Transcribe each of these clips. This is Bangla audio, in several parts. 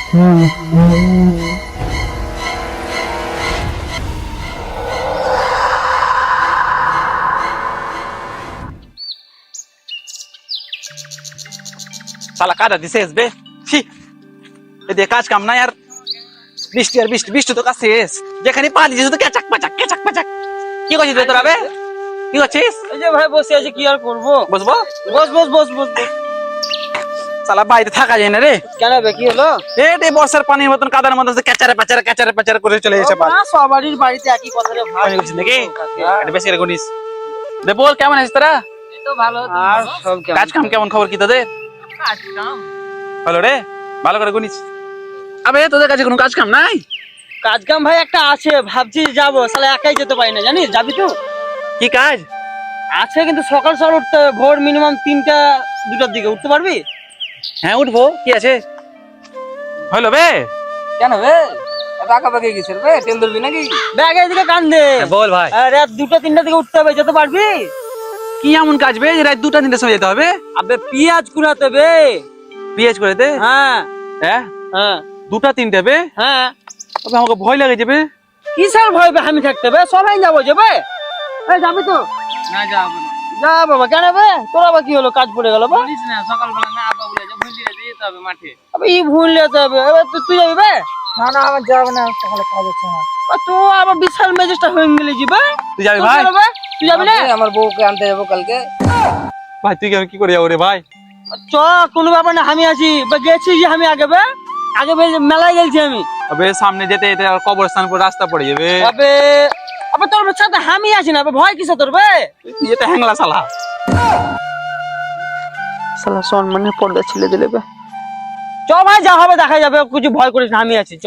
শালা কাদা দিছে বে ছি এদিকে কাজ কাম নাই আর বৃষ্টি আর বৃষ্টি বৃষ্টি তো কাছে যেখানে পানি দিছে তো কেচাক পাচাক কি করছিস রে তোরা বে কি করছিস? এই যে ভাই বসে আছি, কি আর করবো? বসবো বস বস বস বস বস। শালা বাইরে থাকা যায় না রে। কেন বে, কি হলো? এই বর্ষার পানির মতন কাদার মতন কেচারে পাচারে করে চলে এসে পাস না, সবারই বাড়িতে একই কথা রে ভাই। পানি করছিস নাকি? এটা বেশি করে গুনিস দে। বল কেমন আছিস তোরা? এই তো ভালো। আর সব কেমন? কাজ কাম কেমন, খবর কি তোদের? কাজ কাম ভালো রে, ভালো করে গুনিস। আবে তোদের কাছে কোনো কাজ কাম নাই? কাজ কাম ভাই একটা আছে, ভাবছি যাবো, শালা একাই যেতে পারি না, জানিস? যাবি তো? কি কাজ আছে, কিন্তু সকাল সকাল উঠতে হবে, ভোর মিনিমাম 3টা 2টার দিকে। উঠতে পারবি? হ্যাঁ উঠবো, কি আছে? হলো বে কেন বে, এত আঁকা পাকে গেছিস বে? তেল ধরবি নাকি? ব্যাগে এদিকে কান দে। বল ভাই, রাত 2টা 3টার দিকে উঠতে হবে, যেতে পারবি? কি এমন কাজ বে যে রাত 2টা 3টার সময় যেতে হবে? আবে পেঁয়াজ কুড়াতে বে। পিএইচ করে দে। হ্যাঁ হ্যাঁ হ্যাঁ 2টা 3টে বে? হ্যাঁ। তবে আমাকে ভয় লাগে যাবে। কিসের ভয় বে? আমি থাকতে বে, সবাই যাবো যাবে। এই যাবি তো? না যাবো না। যা বাবা, কেন বে? তোর আবার কি হলো? কাজ পড়ে গেল বা? বলিস না, সকালবেলা না আব্বা বলে যে ভুলি যেতে হবে মাঠে। আবে ই ভুল যেতে হবে। এবার তুই যাবি বে? না না, আমার যাবো না, সকালে কাজ আছে আমার। তো আবার বিশাল মেজেসটা হয়ে গেলি যাবে। তুই যাবি ভাই? তুই যাবি না? আমার বউকে আনতে যাবো কালকে। ভাই তুই কি করে যাবো রে ভাই? চ, কোনো ব্যাপার না, আমি আছি। গেছি যে আমি আগে বে, মেলায় গেছি আমি। আবে সামনে যেতে যেতে আর কবরস্থান পর রাস্তা পড়ে যাবে। আবে আবে তোর সাথে আমি আছি না, ভয় কিসে তোর বে? তুই এটা হ্যাংলা শালা। শালা সম্মানের পর্দা ছিলে দিলে বে। চ ভাই, যা হবে দেখা যাবে, কিছু ভয় করিস না, আমি আছি। চ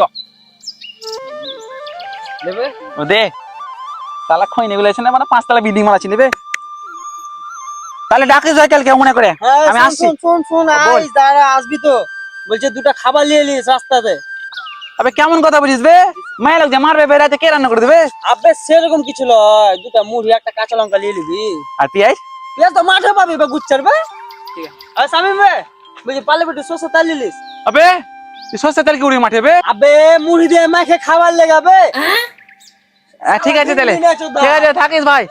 দেবে ও দে শালা খইনে গুলো এসে না, মানে 5 তলা বিল্ডিং মারা ছিল বে। তাহলে ডাকিস ভাই কালকে মনে করে আমি আসছি। শুন আইস, দাঁড়া, আসবি তো? বলছে 2টা খাবার নিয়ে এলিস রাস্তাতে। আবে কেমন কথা বলিস বে? মায়ের লোক যে মারবে বেড়াতে কে রান্না করে দেবে? আবে সেরকম কিছু নয়, 2টা মুড়ি, একটা কাঁচা লঙ্কা নিয়ে নিবি। আর পিয়াজ? তুই তো মাঠে পাবি বা গুচ্ছার বে। ঠিক আছে। আর সামিম বে, বলছি পালে বেটে সরষে তেল নিলিস। আবে তুই সস্তা তেল কি উড়ি মাঠে বে? আবে মুড়ি দিয়ে মাখে খাবার লেগাবে। ঠিক আছে তাহলে, ঠিক আছে থাকিস ভাই।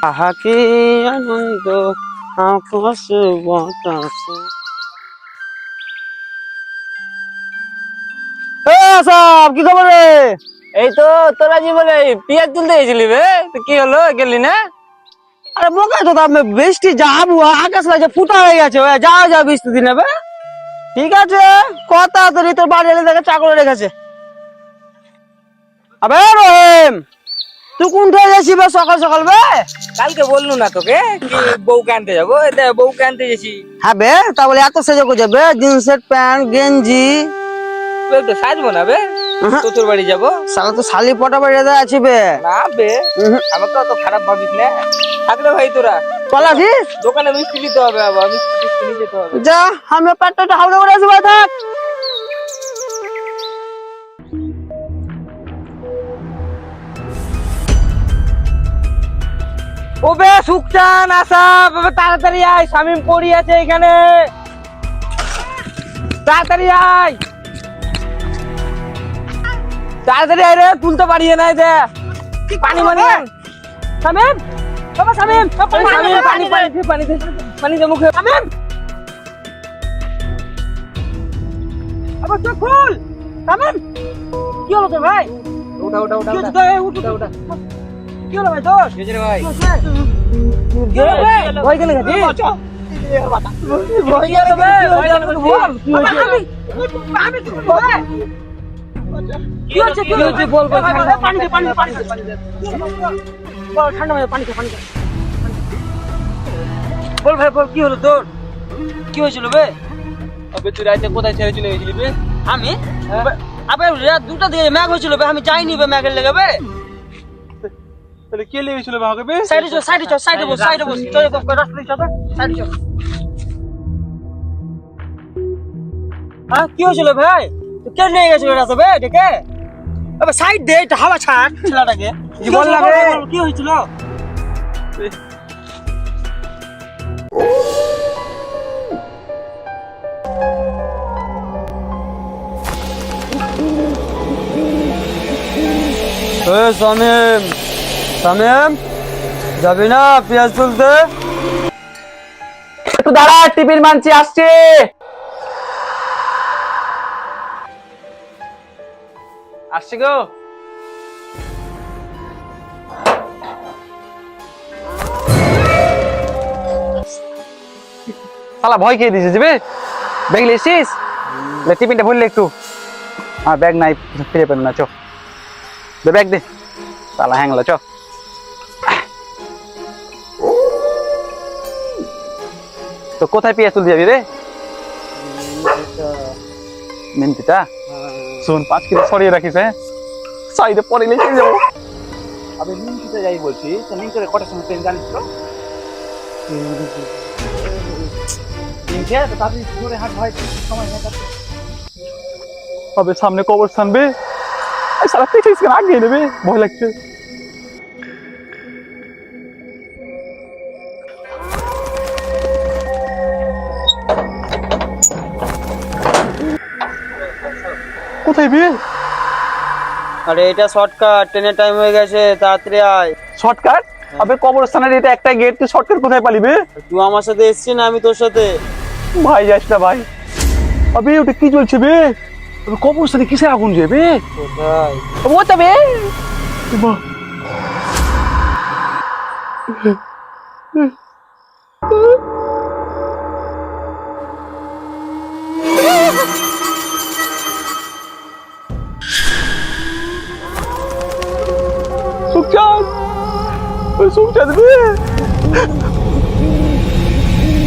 আহা কি আনন্দ আকাশ বাতাসে। সব কি খবর রে? এই তো তোরা যে বলে পেঁয়াজ তুলতে গেছিলি বে, তো কি হলো, গেলি না? আরে বোকা তো, আমি বৃষ্টি যাবো, আকাশ লাগে ফুটা হয়ে গেছে, যা বৃষ্টি দিন হবে। ঠিক আছে, কথা তোর তোর বাড়ি এলে দেখে চাকর রেখেছে। আবে রহিম, তুই কোনটায় যাচ্ছি বে সকাল সকাল বে? কালকে বললু না তোকে কি বউকে আনতে যাবো? এটা বউকে আনতে গেছি। হ্যাঁ বে, তা বলে এত সেজে করে যাবে? জিন্সের প্যান্ট গেঞ্জি। তুই একটু সাজবো না বে? তোর বাড়ি যাবো। সালা তো শালি পটা বাড়ি আছে বে। না বে, আমাকে অত খারাপ ভাবিস না। থাকলে ভাই তোরা পালাছিস? দোকানে মিষ্টি নিতে হবে, আবার মিষ্টি টিষ্টি নিয়ে যেতে হবে। যা, আমি পেটটা হালকা করে আসবো, থাক। ও বে সুকচান, আসা বাবা, তাড়াতাড়ি আয়, শামিম পড়ি আছে এখানে, তাড়াতাড়ি আয়, তাড়াতাড়ি আয় রে, তুলতে পারিয়ে নাই দে পানি মানে। শামিম, বাবা শামিম, পানি দে মুখে। শামিম, আবার চোখ খুল। শামিম, কি হলো তোর ভাই? উঠা উঠা উঠা কি উঠা হচ্ছে তোর? উঠ, উঠা। কি হলো ভাই তোর? কি হয়েছে রে ভাই? কি হলো বে? ভয় কেন গেছিস? ভয় কেন বে? বল, কি হয়েছে? কি হচ্ছে? কি হচ্ছে? বল বল, পানি দে, পানি দে, পানি দে, পানি দে। বল, ঠান্ডা হয়ে পানি দে, পানি দে। বল ভাই, বল, কি হলো তোর? কি হয়েছিল বে? আবে তুই রাতে কোথায় ছেড়ে চলে গেছিলি বে? আমি আবে রাত 2টা দিকে ম্যাগ হয়েছিল বে, আমি যাইনি বে ম্যাগের লেগে বে। তাহলে কে লেগেছিল বে আমাকে বে? সাইডে চল, সাইডে চল, সাইডে বস, সাইডে বস, চল রাস্তা দিয়ে চল, সাইডে চল। হ্যাঁ কি হয়েছিল ভাই? কে নিয়ে গেছিল এটা তবে ডেকে? আবে সাইড দে, এটা হাওয়া ছাড় ছেলেটাকে। কি বললা বে? কি হয়েছিল? শামিম, শামিম যাবি না পেঁয়াজ তুলতে? একটু দাঁড়া, টিভির মানছি, আসছে। আসছি গো। শালা ভয় খেয়ে দিয়েছিস বে। ব্যাগ লিয়েছিস? টিফিনটা ভরলে একটু। আর ব্যাগ নাই, ফিরে পেন না, চো দে ব্যাগ দে। শালা হ্যাংলা, চো। তো কোথায় পেঁয়াজ তুলতে যাবি রে? মিন্তিটা শোন, 5 কিলো সরিয়ে রাখিস, হ্যাঁ? সাইডে পরে লিখে যাবো। আমি মিন্তিতে যাই বলছি, তো মিন্তিতে কটার সময় ট্রেন জানিস তো? মিন্তি তো তাড়াতাড়ি জোরে হাঁট, ভয় সময় নেই। হবে সামনে কবরস্থান বে, সারা পিছিয়ে আগে নেবে, ভয় লাগছে। কোথায় বে? আরে এটা শর্টকাট, ট্রেনের টাইম হয়ে গেছে, তাড়াতাড়ি আয়। শর্টকাট? আবে কবরস্থানের এটা একটা গেট, তুই শর্টকাট কোথায় পালিবে? তুই আমার সাথে এসছিস না আমি তোর সাথে? ভাই যাস না ভাই। আবে ওটা কি চলছে বে? কবরস্থানে কিসের আগুন যাবে? কোথায়? ও তবে সুখচাঁদ, সুখচাঁদ বে,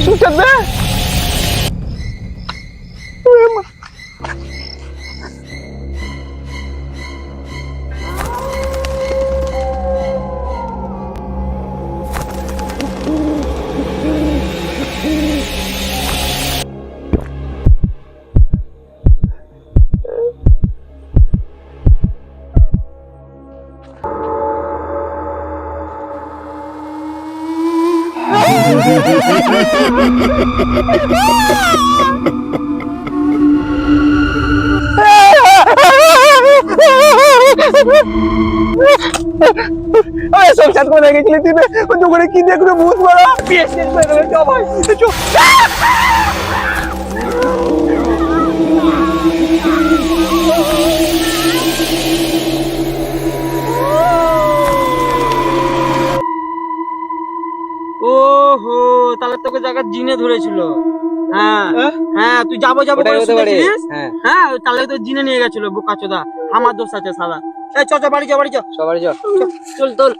সুখচাঁদ বে। সুখচাঁদ কোথায় গেছিলি তুই? দোকানে কি দেখলো ভূত মারা পেয়েছে। ভাই চো। ওহো, তাহলে তোকে জায়গা জিনে ধরেছিল। হ্যাঁ হ্যাঁ, তুই যাবো যাবো করে শুনেছিলিস। হ্যাঁ, তাহলে তো জিনে নিয়ে গেছিল বোকাচোদা। আমার দোষ আছে সাদা। এই চল চল বাড়ি যা, বাড়ি যা, সবারই যাও। চল চল।